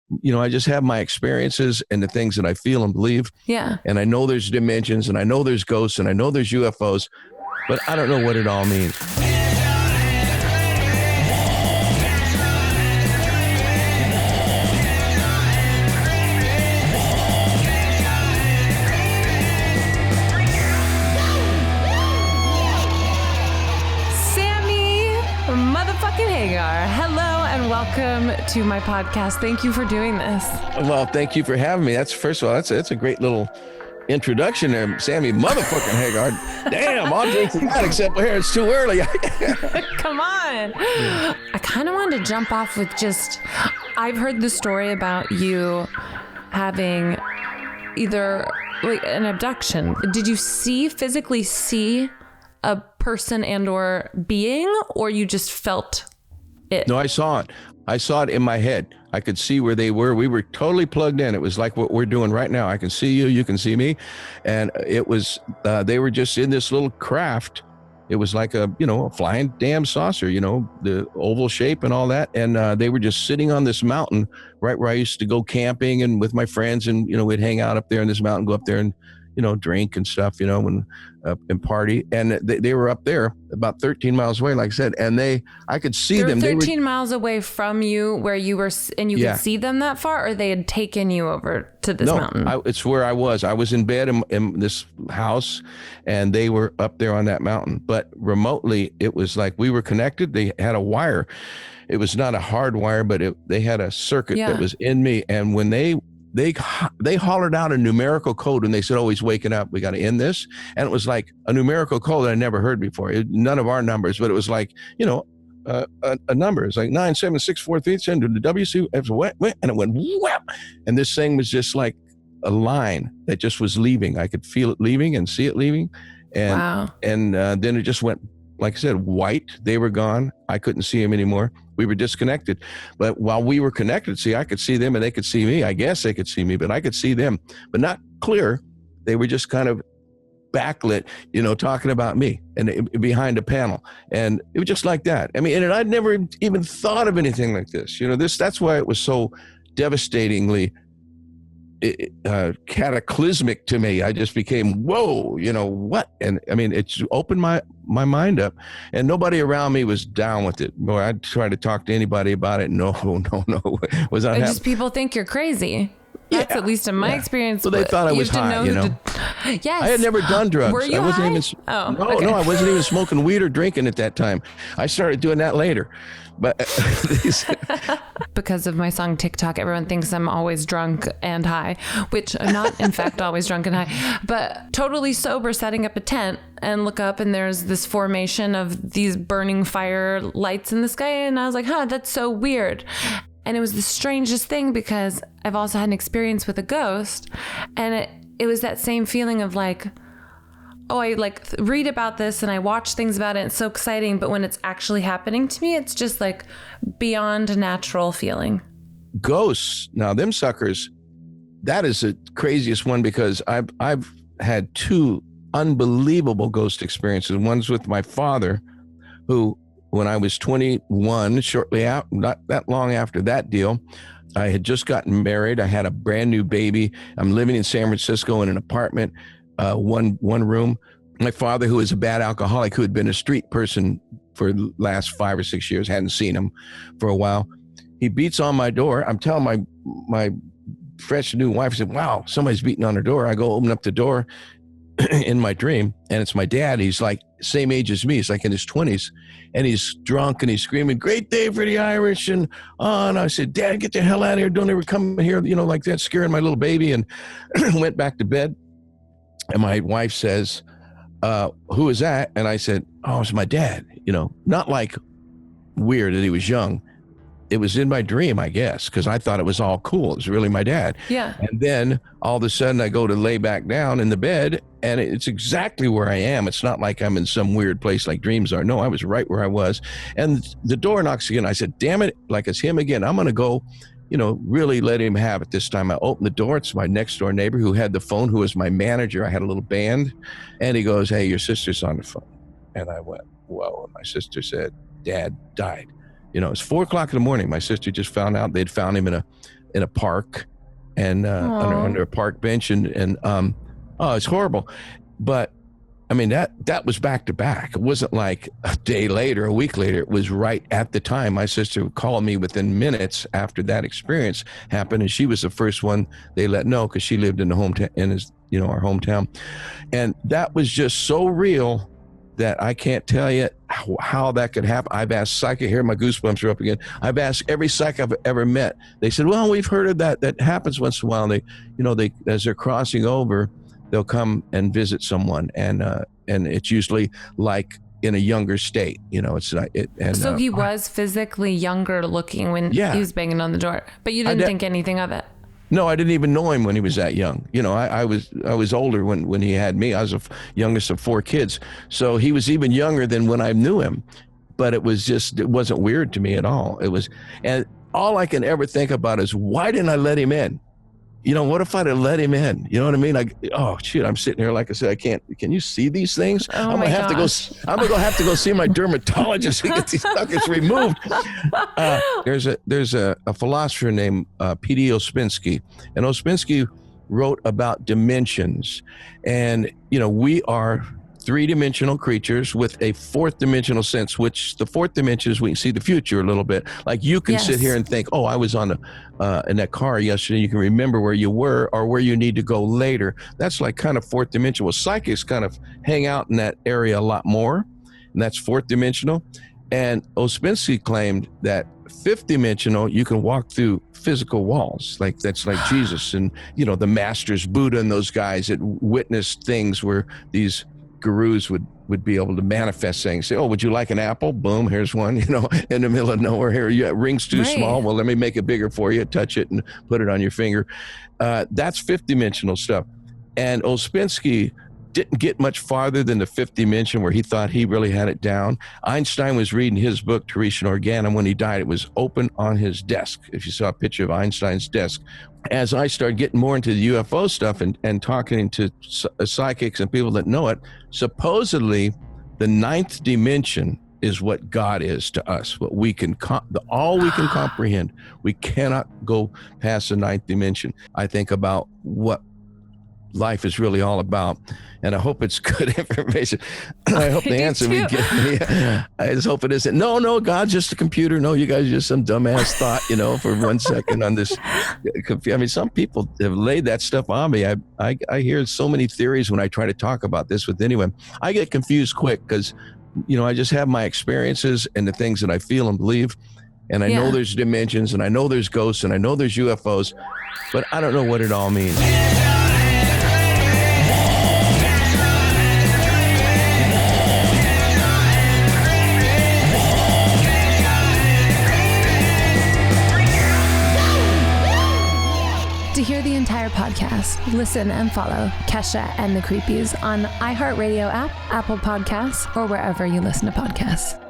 I just have my experiences and the things that I feel and believe. Yeah. And I know there's dimensions, and I know there's ghosts, and I know there's UFOs, but I don't know what it all means. Motherfucking Hagar. Hello and welcome to my podcast. Thank you for doing this. Well, thank you for having me. First of all, that's a great little introduction there, Sammy motherfucking Hagar. Damn, I'll drink from that, except here it's too early. Come on. I kind of wanted to jump off with I've heard the story about you having either like an abduction. Did you physically see a person and or being, or you just felt it? No, I saw it. I saw it in my head. I could see where they were. We were totally plugged in. It was like what we're doing right now. I can see you, you can see me. And it was, they were just in this little craft. It was like a flying damn saucer, the oval shape and all that. And they were just sitting on this mountain right where I used to go camping and with my friends, and, we'd hang out up there in this mountain, go up there and, drink and stuff, and party. And they were up there about 13 miles away, like I said, and I could see them. 13 miles away from you where you were, and you could see them that far, or they had taken you over to this mountain? It's where I was. I was in bed in this house, and they were up there on that mountain. But remotely, it was like we were connected. They had a wire. It was not a hard wire, but they had a circuit that was in me. And when they hollered out a numerical code, and they said, "Oh, he's waking up. We got to end this." And it was like a numerical code that I never heard before. None of our numbers, but it was like, a number. It's like 97643. Send to the WC. And it went whap. And this thing was just like a line that just was leaving. I could feel it leaving and see it leaving. And wow. And then it just went, like I said, white. They were gone. I couldn't see them anymore. We were disconnected. But while we were connected, I could see them and they could see me. I guess they could see me, but I could see them, but not clear. They were just kind of backlit, talking about me and behind a panel. And it was just like that. I mean, and I'd never even thought of anything like this. That's why it was so devastatingly cataclysmic to me. I just became, whoa, what? And I mean, it's opened my mind up, and nobody around me was down with it. Boy, I'd try to talk to anybody about it. No. Was not just people think you're crazy. That's at least in my experience. Well, they thought I was high, Yes. I had never done drugs. Were you I wasn't high? Even. Okay. No, I wasn't even smoking weed or drinking at that time. I started doing that later. But because of my song TikTok, everyone thinks I'm always drunk and high, which I'm not, in fact, always drunk and high, but totally sober, setting up a tent and look up, and there's this formation of these burning fire lights in the sky. And I was like, that's so weird. And it was the strangest thing, because I've also had an experience with a ghost, and it was that same feeling of like, oh, I read about this and I watch things about it. It's so exciting. But when it's actually happening to me, it's just like beyond a natural feeling. Ghosts. Now, them suckers, that is the craziest one, because I've had two unbelievable ghost experiences. One's with my father, who, when I was 21, shortly out, not that long after that deal, I had just gotten married. I had a brand new baby. I'm living in San Francisco in an apartment. One room. My father, who is a bad alcoholic, who had been a street person for the last 5 or 6 years, hadn't seen him for a while. He beats on my door. I'm telling my fresh new wife, I said, "Wow, somebody's beating on her door." I go open up the door in my dream, and it's my dad. He's like same age as me. He's like in his 20s, and he's drunk and he's screaming, "Great day for the Irish!" And I said, "Dad, get the hell out of here! Don't ever come here!" Like that, scaring my little baby, and went back to bed. And my wife says, "Who is that?" And I said, "Oh, it's my dad." Not like weird that he was young. It was in my dream, I guess, because I thought it was all cool. It was really my dad. Yeah. And then all of a sudden I go to lay back down in the bed, and it's exactly where I am. It's not like I'm in some weird place like dreams are. No, I was right where I was. And the door knocks again. I said, "Damn it, like it's him again. I'm going to go, really let him have it this time." I opened the door. It's my next door neighbor who had the phone, who was my manager. I had a little band. And he goes, "Hey, your sister's on the phone." And I went, "Whoa." And my sister said, "Dad died." It's 4:00 in the morning. My sister just found out they'd found him in in a park and under a park bench, and it's horrible. But I mean, that was back to back. It wasn't like a day later, a week later. It was right at the time. My sister called me within minutes after that experience happened, and she was the first one they let know, because she lived in the hometown, our hometown. And that was just so real that I can't tell you how that could happen. I've asked psychic, here my goosebumps are up again. I've asked every psychic I've ever met. They said, well, we've heard of that. That happens once in a while. They as they're crossing over, they'll come and visit someone, and it's usually like in a younger state. It's not it. And so he was physically younger looking when he was banging on the door, but you didn't think anything of it. No, I didn't even know him when he was that young. I was older when he had me. I was the youngest of 4 kids, so he was even younger than when I knew him. But it wasn't weird to me at all. It was, and all I can ever think about is, why didn't I let him in? What if I'd have let him in? You know what I mean? I'm sitting here, like I said, I can't. Can you see these things? Oh, I'm gonna have to go see my dermatologist to get these suckers removed. There's a philosopher named P.D. Ouspensky, and Ouspensky wrote about dimensions, and we are 3-dimensional creatures with a 4th dimensional sense, which the 4th dimension is we can see the future a little bit. Like you can sit here and think, oh, I was on in that car yesterday. You can remember where you were or where you need to go later. That's like kind of 4th dimension. Well, psychics kind of hang out in that area a lot more, and that's 4th dimensional. And Ouspensky claimed that 5th dimensional, you can walk through physical walls. That's like Jesus and, the masters, Buddha, and those guys that witnessed things where these gurus would be able to manifest things. Say, oh, would you like an apple? Boom, here's one, in the middle of nowhere. Here, ring's too small. Well, let me make it bigger for you. Touch it and put it on your finger. That's 5th dimensional stuff. And Ouspensky didn't get much farther than the 5th dimension, where he thought he really had it down. Einstein was reading his book, Tertian Organum, when he died. It was open on his desk. If you saw a picture of Einstein's desk. As I started getting more into the UFO stuff and talking to psychics and people that know it, supposedly the 9th dimension is what God is to us, what we can all we can comprehend. We cannot go past the 9th dimension. I think about what life is really all about, and I hope it's good information. I hope the answer we get, I just hope it isn't, no, God's just a computer. No, you guys are just some dumbass thought, for 1 second on this. I mean, some people have laid that stuff on me. I hear so many theories when I try to talk about this with anyone. I get confused quick because, I just have my experiences and the things that I feel and believe. And I know there's dimensions, and I know there's ghosts, and I know there's UFOs, but I don't know what it all means. To hear the entire podcast, listen and follow Kesha and the Creepies on iHeartRadio app, Apple Podcasts, or wherever you listen to podcasts.